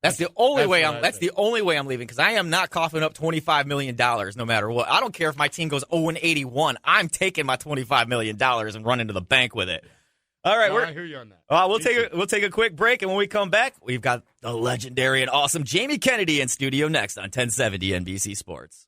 That's the only way I'm leaving, because I am not coughing up $25 million no matter what. I don't care if my team goes 0-81. I'm taking my $25 million and running to the bank with it. All right, I hear you on that. We'll take a quick break, and when we come back, we've got the legendary and awesome Jamie Kennedy in studio next on 1070 NBC Sports.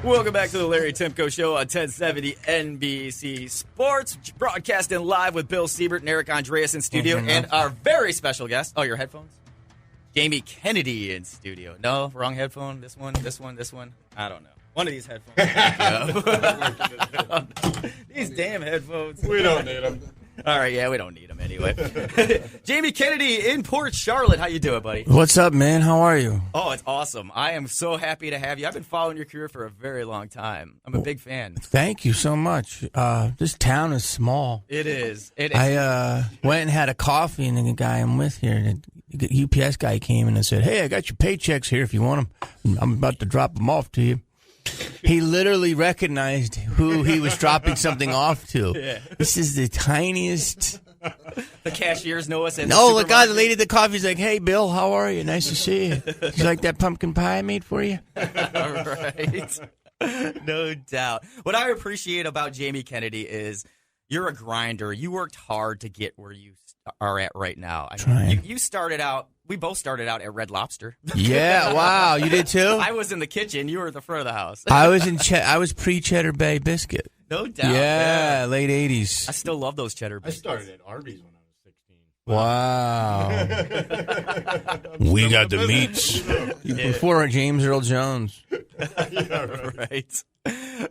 Welcome back to the Larry Timko Show on 1070 NBC Sports, broadcasting live with Bill Siebert and Eric Andreas in studio, and our very special guest. Oh, your headphones? Jamie Kennedy in studio. No, wrong headphone. This one. I don't know. One of these headphones. These damn headphones. We don't need them. All right, yeah, we don't need them anyway. Jamie Kennedy in Port Charlotte. How you doing, buddy? What's up, man? How are you? Oh, it's awesome. I am so happy to have you. I've been following your career for a very long time. I'm a big fan. Thank you so much. This town is small. It is. I went and had a coffee, and the guy I'm with here, the UPS guy came in and said, "Hey, I got your paychecks here if you want them. I'm about to drop them off to you." He literally recognized who he was dropping something off to. Yeah. This is the tiniest. The cashiers know us. No, the lady at the coffee's like, "Hey, Bill, how are you? Nice to see you. You like that pumpkin pie I made for you?" All right. No doubt. What I appreciate about Jamie Kennedy is you're a grinder. You worked hard to get where you are at right now. You started out. We both started out at Red Lobster. Yeah, wow, you did too? I was in the kitchen. You were at the front of the house. I was pre-Cheddar Bay biscuit. No doubt. Yeah, late 80s. I still love those cheddar biscuits. I started at Arby's when I was 16. Wow. We got the meats. Before James Earl Jones. Yeah, right.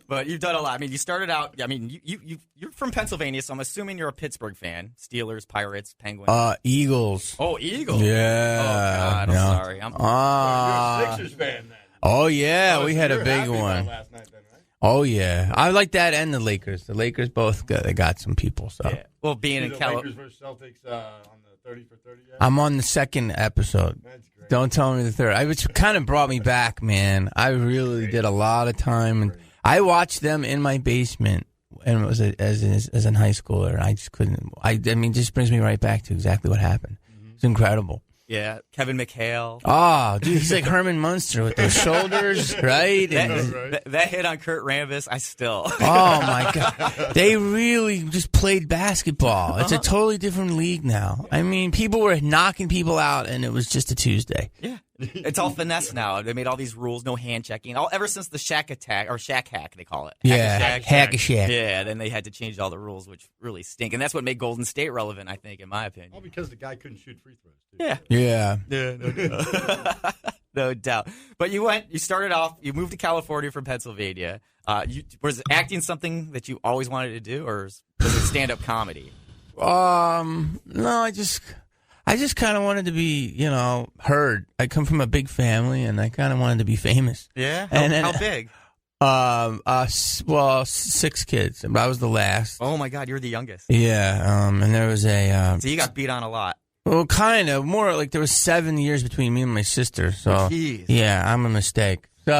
But you've done a lot. I mean, you started out. I mean, you're from Pennsylvania, so I'm assuming you're a Pittsburgh fan. Steelers, Pirates, Penguins. Eagles. Oh, Eagles. Yeah. Oh God, I'm sorry. you're a Sixers fan then. Oh yeah, we had a big one. Last night, then, right? Oh yeah, I like that and the Lakers. The Lakers both got some people. So yeah. Well, being in California. Lakers versus Celtics on the 30 for 30. Yet? I'm on the second episode. That's great. Don't tell me the third. Which kind of brought me back, man. I really did a lot of time, and I watched them in my basement, and it was as in high schooler. And I just couldn't. I mean, it just brings me right back to exactly what happened. Mm-hmm. It's incredible. Yeah, Kevin McHale. Oh, dude, he's like Herman Munster with those shoulders, right? That hit on Kurt Rambis, I still. Oh, my God. They really just played basketball. It's a totally different league now. I mean, people were knocking people out, and it was just a Tuesday. Yeah. It's all finesse now. They made all these rules, no hand checking. Ever since the Shack attack, or Shack hack, they call it. Hack-a-Shack. Yeah, then they had to change all the rules, which really stink. And that's what made Golden State relevant, I think, in my opinion. All because the guy couldn't shoot free throws, too. Yeah, no doubt. No doubt. But you started off, you moved to California from Pennsylvania. Was acting something that you always wanted to do, or was it stand-up comedy? No, I just kind of wanted to be, heard. I come from a big family, and I kind of wanted to be famous. Yeah? How big? Well, 6 kids. I was the last. Oh, my God, you're the youngest. Yeah, and there was a... so you got beat on a lot. Well, kind of. More like there was 7 years between me and my sister. So, jeez. Yeah, I'm a mistake. So,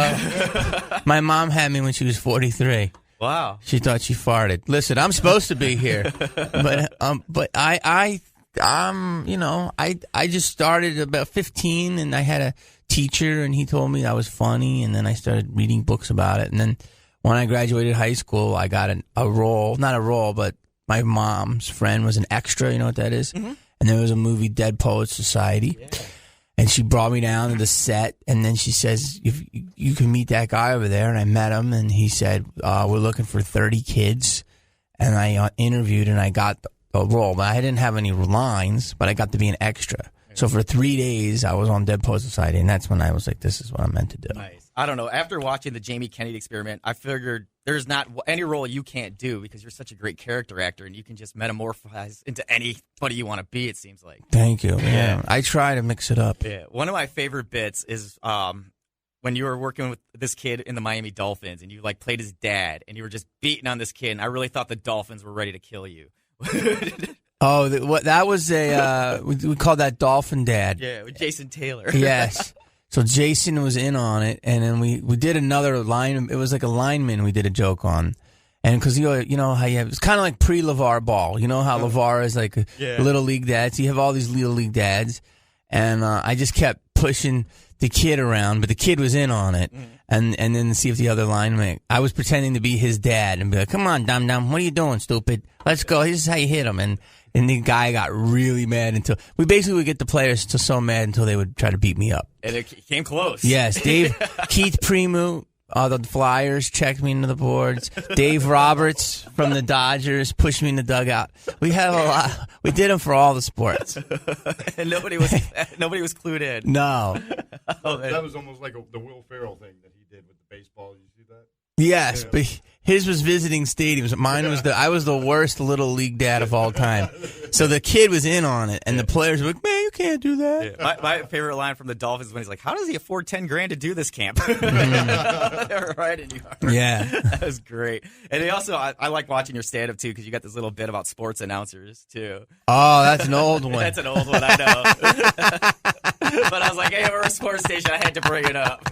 my mom had me when she was 43. Wow. She thought she farted. Listen, I'm supposed to be here, but I just started about 15, and I had a teacher, and he told me I was funny, and then I started reading books about it. And then when I graduated high school, I got a role, not a role, but my mom's friend was an extra. You know what that is? Mm-hmm. And there was a movie, Dead Poets Society. Yeah. And she brought me down to the set, and then she says, "If you can meet that guy over there." And I met him, and he said, "We're looking for 30 kids." And I interviewed, and I got the role. But I didn't have any lines, but I got to be an extra. So for 3 days, I was on Dead Poets Society, and that's when I was like, this is what I'm meant to do. Nice. I don't know. After watching the Jamie Kennedy Experiment, I figured there's not any role you can't do because you're such a great character actor, and you can just metamorphose into anybody you want to be, it seems like. Thank you. Yeah. I try to mix it up. Yeah. One of my favorite bits is when you were working with this kid in the Miami Dolphins, and you played his dad, and you were just beating on this kid, and I really thought the Dolphins were ready to kill you. Oh, that was we called that Dolphin Dad. Yeah, with Jason Taylor. Yes. So Jason was in on it, and then we did another line. It was like a lineman we did a joke on. And because you know how you have, it's kind of like pre-LeVar Ball. You know how LeVar is like a little league dad. So you have all these little league dads, and I just kept pushing the kid around, but the kid was in on it, and then see if the other lineman. I was pretending to be his dad and be like, "Come on, dum-dum, what are you doing, stupid? Let's go. This is how you hit him." And the guy got really mad until we basically would get the players to so mad until they would try to beat me up. And it came close. Yes, Keith Primu. The Flyers checked me into the boards. Dave Roberts from the Dodgers pushed me in the dugout. We had a lot. We did them for all the sports. And nobody was clued in. No. That was almost like the Will Ferrell thing that he did with the baseball. You see that? Yes, but his was visiting stadiums. Mine was I was the worst little league dad of all time. So the kid was in on it, and the players were like, "Man, you can't do that." Yeah. My favorite line from the Dolphins when he's like, "How does he afford $10,000 to do this camp?" They were right in your heart. Yeah, that was great. And he also, I like watching your stand-up too because you got this little bit about sports announcers too. Oh, that's an old one. That's an old one, I know. But I was like, hey, we're a sports station. I had to bring it up.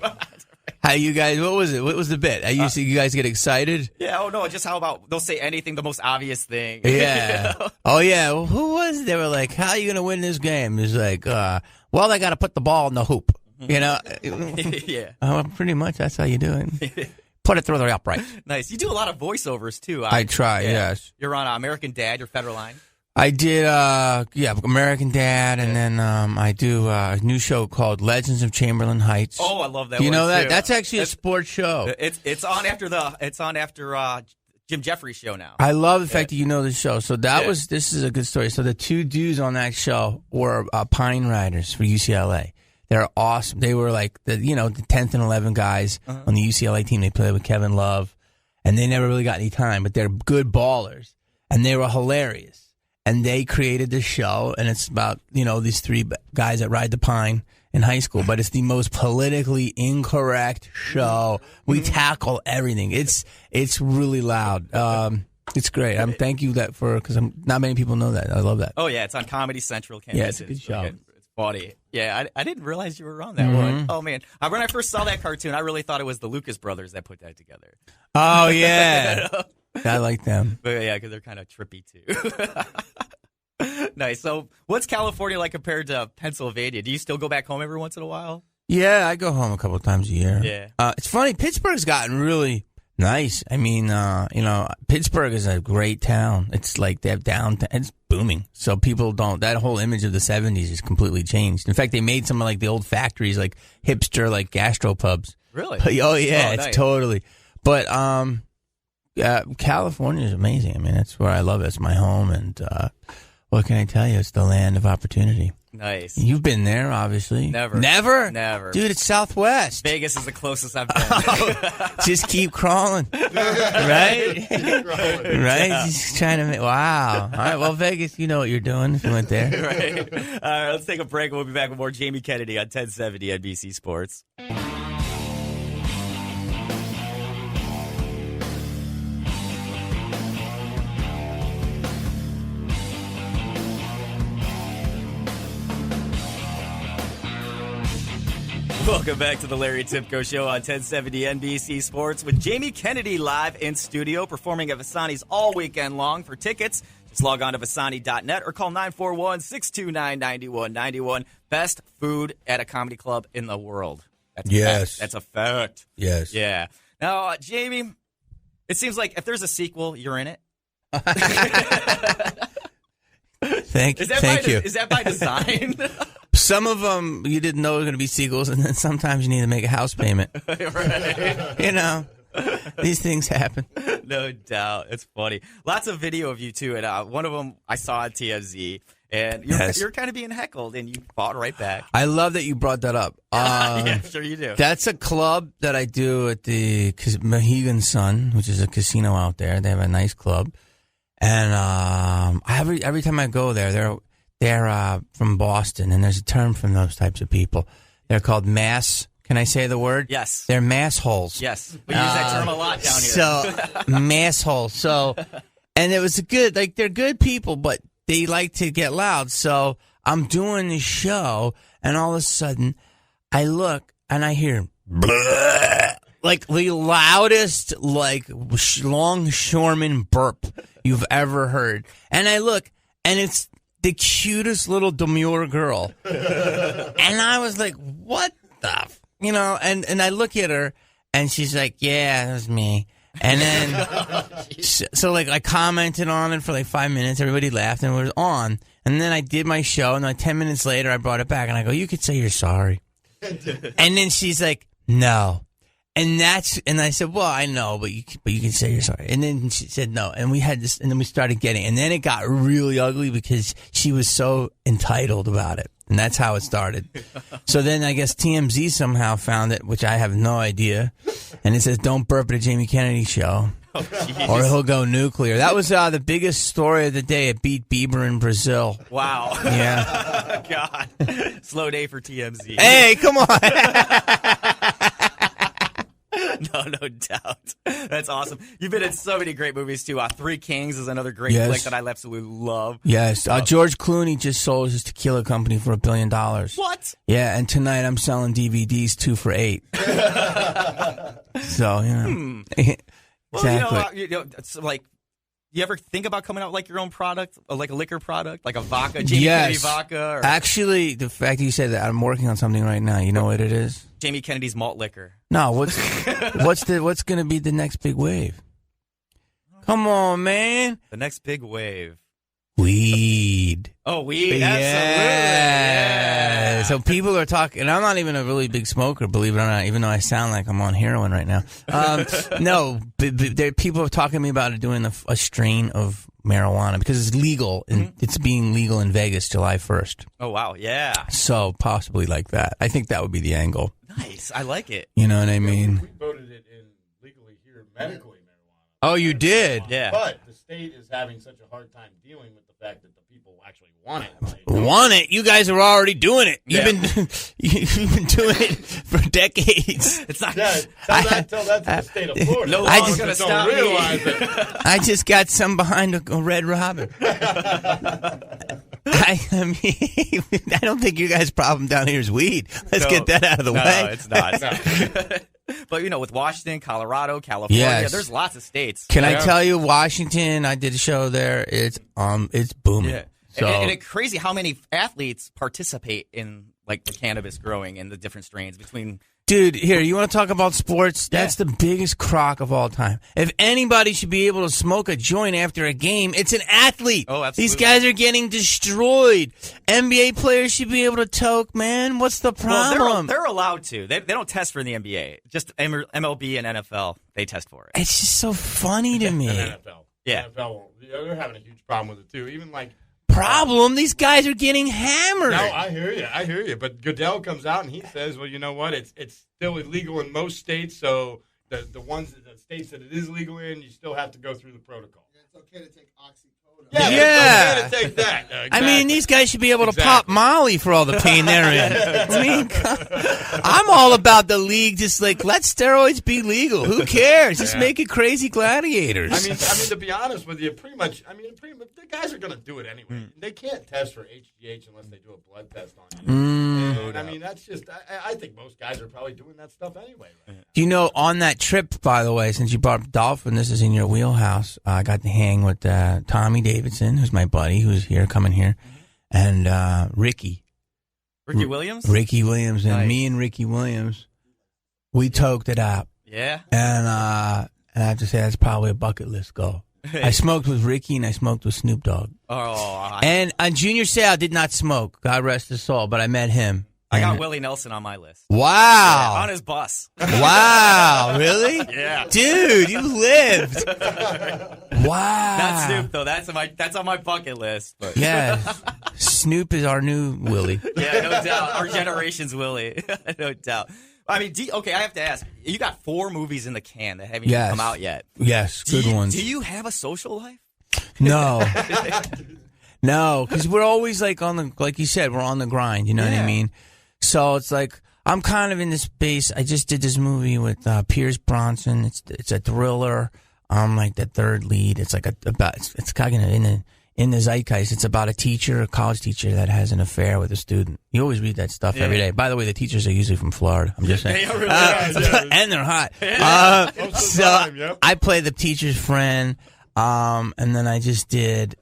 How you guys? What was it? What was the bit? You guys get excited? Yeah. Oh no. Just how about they'll say anything, the most obvious thing. Yeah. You know? Oh yeah. Well, who was it? They were like, "How are you gonna win this game?" It's like, well, they got to put the ball in the hoop. You know. Yeah. Pretty much. That's how you do it. Put it through the upright. Nice. You do a lot of voiceovers too. I try. Yeah. Yes. You're on American Dad, your Federline. I did, American Dad, and then I do a new show called Legends of Chamberlain Heights. Oh, I love that. Do you one know that? too. That's actually a sports show. It's on after Jim Jeffries' show now. I love the fact that you know the show. So this is a good story. So the two dudes on that show were Pine Riders for UCLA. They're awesome. They were like the 10th and 11 guys on the UCLA team. They played with Kevin Love, and they never really got any time, but they're good ballers, and they were hilarious. And they created this show, and it's about, these three guys that ride the pine in high school, but it's the most politically incorrect show. We tackle everything. It's really loud. It's great. Thank you because not many people know that. I love that. Oh yeah, it's on Comedy Central. Yeah, it's a good show. It's funny. Yeah, I didn't realize you were on that one. Oh man, when I first saw that cartoon, I really thought it was the Lucas brothers that put that together. Oh yeah. I like them. But yeah, because they're kind of trippy too. Nice. So what's California like compared to Pennsylvania? Do you still go back home every once in a while? Yeah, I go home a couple of times a year. Yeah. It's funny. Pittsburgh's gotten really nice. I mean, Pittsburgh is a great town. It's like they have downtown. It's booming. So people that whole image of the 70s is completely changed. In fact, they made some of like the old factories, like hipster, like gastropubs. Really? Oh yeah, it's nice. totally. But, California is amazing. I mean, that's where I love it. It's my home, and what can I tell you? It's the land of opportunity. Nice. You've been there, obviously. Never. Dude, it's Southwest. Vegas is the closest I've been. Just keep crawling. Right? Right? Just trying to wow. All right, well, Vegas, you know what you're doing if you went there. Right. All right, let's take a break. We'll be back with more Jamie Kennedy on 1070 NBC Sports. Welcome back to the Larry Timko Show on 1070 NBC Sports with Jamie Kennedy live in studio performing at Vasani's all weekend long. For tickets, just log on to Vasani.net or call 941-629-9191. Best food at a comedy club in the world. That's a fact. Yes. Yeah. Now, Jamie, it seems like if there's a sequel, you're in it. Thank you. Is that by design? Some of them you didn't know were going to be sequels, and then sometimes you need to make a house payment. Right. These things happen. No doubt. It's funny. Lots of video of you, too. And one of them I saw on TMZ. And you're kind of being heckled, and you fought right back. I love that you brought that up. Yeah, I'm sure you do. That's a club that I do at the Mohegan Sun, which is a casino out there. They have a nice club. And every time I go there, they're from Boston, and there's a term from those types of people. They're called mass. Can I say the word? Yes. They're mass holes. Yes. We use that term a lot down here. So, mass holes. So, and it was they're good people, but they like to get loud. So, I'm doing this show, and all of a sudden, I look, and I hear, bleh. like the loudest, like longshoreman burp you've ever heard. And I look, and it's the cutest little demure girl. And I was like, what the, and I look at her, and she's like, yeah, that was me. And then, so like I commented on it for like 5 minutes. Everybody laughed, and it was on. And then I did my show, and like 10 minutes later, I brought it back, and I go, you could say you're sorry. And then she's like, no. And I said, well, I know, but you can say you're sorry. And then she said no. And we had this, and then we started getting, and then it got really ugly because she was so entitled about it. And that's how it started. So then I guess TMZ somehow found it, which I have no idea. And it says, don't burp at a Jamie Kennedy show. Oh, or he'll go nuclear. That was the biggest story of the day. It beat Bieber in Brazil. Wow. Yeah. God. Slow day for TMZ. Hey, come on. No doubt. That's awesome. You've been in so many great movies, too. Three Kings is another great Yes. flick that I absolutely love. Yes. George Clooney just sold his tequila company for $1 billion. What? Yeah, and tonight I'm selling DVDs 2 for $8. So, Well, exactly. it's like, you ever think about coming out like your own product, like a liquor product, like a vodka, Jamie Kennedy vodka? Or Actually, the fact that you said that, I'm working on something right now. You know what it is? Jamie Kennedy's malt liquor. No, what's going to be the next big wave? Come on, man. The next big wave. Weed. Oh, weed. Yeah. Absolutely. Yeah. So people are talking, and I'm not even a really big smoker, believe it or not, even though I sound like I'm on heroin right now. No, people are talking to me about doing a strain of marijuana because it's legal, and it's being legal in Vegas July 1st. Oh, wow. Yeah. So possibly like that. I think that would be the angle. Nice. I like it. You know what I mean? We voted it in legally here, medically marijuana. Oh, you did? Yeah. But the state is having such a hard time dealing with the fact that the people actually want it. Want it? You guys are already doing it. Yeah. You've been doing it for decades. It's not. Yeah, tell that to the state of Florida. No I one's just going to don't stop realize me. it. I just got some behind a Red Robin. I mean, I don't think you guys' problem down here is weed. Let's get that out of the way. No, it's not. But, with Washington, Colorado, California, Yes. there's lots of states. Can I tell you, Washington? I did a show there. It's booming. Yeah. So And it's crazy how many athletes participate in, like, the cannabis growing and the different strains between... dude, here, you want to talk about sports? That's the biggest crock of all time. If anybody should be able to smoke a joint after a game, it's an athlete. Oh, absolutely. These guys are getting destroyed. NBA players should be able to toke, man. What's the problem? Well, they're allowed to. They don't test for the NBA. Just MLB and NFL, they test for it. It's just so funny to me. And NFL. Yeah. NFL, they're having a huge problem with it, too. Even like... Problem? These guys are getting hammered. No, I hear you. But Goodell comes out and he says, well, you know what? It's still illegal in most states, so the states that it is legal in, you still have to go through the protocol. It's okay to take oxycodone. Yeah. Yeah. It's okay to take that. I mean, these guys should be able to pop Molly for all the pain they're in. I mean, I'm all about the league. Just like, let steroids be legal. Who cares? Just make it crazy gladiators. I mean, to be honest with you, pretty much, the guys are going to do it anyway. They can't test for HGH unless they do a blood test on you. And, I mean, that's just, I think most guys are probably doing that stuff anyway. Right? Do you know, on that trip, by the way, since you brought up Dolphin, this is in your wheelhouse, I got to hang with Tommy Davidson, who's my buddy, who's coming here, and Ricky. Ricky Williams? Ricky Williams. And Nice. me and Ricky Williams, we toked it out. Yeah. And I have to say, that's probably a bucket list goal. I smoked with Ricky and I smoked with Snoop Dogg. Oh, And Junior Seau did not smoke. God rest his soul. But I met him. I got And- Willie Nelson on my list. Wow. On his bus. Wow. Really? Yeah. Dude, you lived. Wow. Not Snoop, though. That's on my bucket list. But. Yeah. Snoop is our new Willie. Yeah, no doubt. Our generation's Willie. No doubt. I mean, I have to ask. You got 4 movies in the can that haven't even come out yet. Yes, good ones. Do you have a social life? No. No, because we're always like you said, we're on the grind. You know what I mean? So it's like, I'm kind of in this space. I just did this movie with Pierce Bronson. It's a thriller. I'm like the third lead. It's like it's kind of in the zeitgeist. It's about a teacher, a college teacher that has an affair with a student. You always read that stuff every day. By the way, the teachers are usually from Florida. I'm just saying. They are really and they're hot. Most of the time, yep. I play the teacher's friend, and then I just did